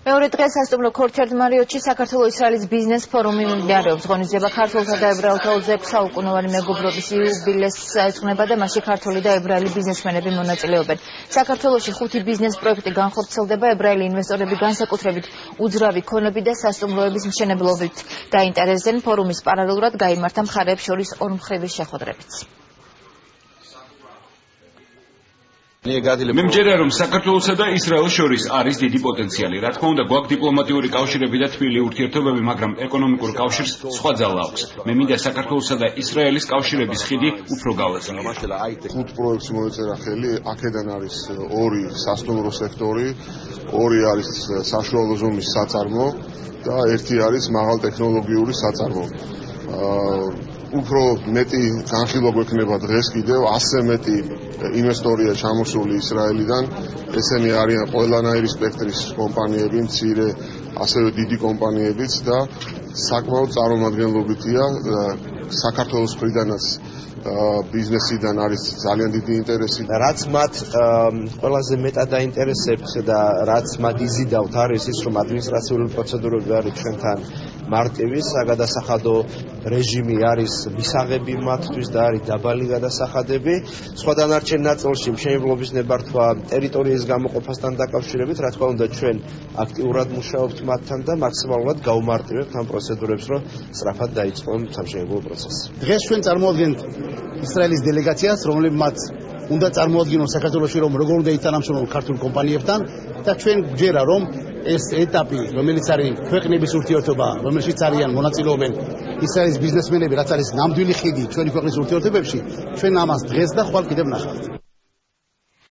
მეორე დღეს სასტუმრო ქორჩერდ მარიოტში საქართველო-ისრაელის ბიზნეს ფორუმი მიმდინარეობს. ღონისძიება ქართველთა და ებრაელთა 20 საუკუნოვანი მეგობრობის იუბილეს ეძღვნება და მასში ქართული და ებრაელი ბიზნესმენები მონაწილეობენ. საქართველოში 5 ბიზნეს პროექტი განხორციელდება, ებრაელი ინვესტორები განსაკუთრებით უძრავი ქონები და სასტუმროების მშენებლობით დაინტერესდნენ. ფორუმის პარალელურად გაიმართა მხარეებს შორის ორმხრივი შეხვედრებიც. მე მჯერა რომ საქართველოსა და ისრაელს შორის არის დიდი პოტენციალი. რა თქმა უნდა, გვაქვს დიპლომატიური კავშირები და თბილი ურთიერთობები, მაგრამ ეკონომიკურ კავშირს სხვა ძალა აქვს. მე მინდა საქართველოსა და ისრაელის კავშირების ხიდი უფრო გავაძლიერო. 5 პროექტს მოეწერა ხელი, აქედან არის 2 სასტუმრო სექტორი, 2 არის საშუალო ზომის საწარმო და 1 არის მაღალტექნოლოგიური საწარმო. უფრო მეტი განხილვა გვექნება დღეს კიდევ 100 მეტი ინვესტორია ჩამოსული ისრაელიდან. ესენი არიან ყველანაირი სპექტრის კომპანიები, მცირე, ასევე დიდი კომპანიებიც და საკმაოდ წარმომადგენლობითია საქართველოს მხრიდანაც ბიზნესიდან არის ძალიან დიდი ინტერესი. რაც მათ ყველაზე მეტად დაინტერესებს და რაც მათ იზიდავთ არის ის, რომ ადმინისტრაციული პროცედურები არის ჩვენთან მარტივი, საგადასახადო რეჟიმი არის მისაღები მათთვის და არის დაბალი გადასახადები. სხვა დანარჩენ ნაწილში მშენებლობის ნებართვა ტერიტორიის გამოყოფასთან დაკავშირებით, რა თქმა უნდა, ჩვენ აქტიურად მუშაობთ მათთან და მაქსიმალურად გავუმარტივებთ ამ პროცედურებს, რომ სწრაფად დაიწყო სამშენებლო პროცესი. დღეს ჩვენ წარმოადგენთ ისრაელის დელეგაციას, რომლებმაც უნდა წარმოადგინონ საქართველოში, რომ როგორ უნდა ითანამშრომლონ ქართულ კომპანიებთან და ჩვენ გვჯერა, რომ ეს ეტაპი, რომელიც არის ქვეყნების ურთიერთობა, რომელშიც არიან მონაწილეობენ ისრაელის ბიზნესმენები, რაც არის ნამდვილი ხიდი ჩვენი ქვეყნის ურთიერთობებში, ჩვენ ამას დღეს და ხვალ კიდევ ვნახავთ.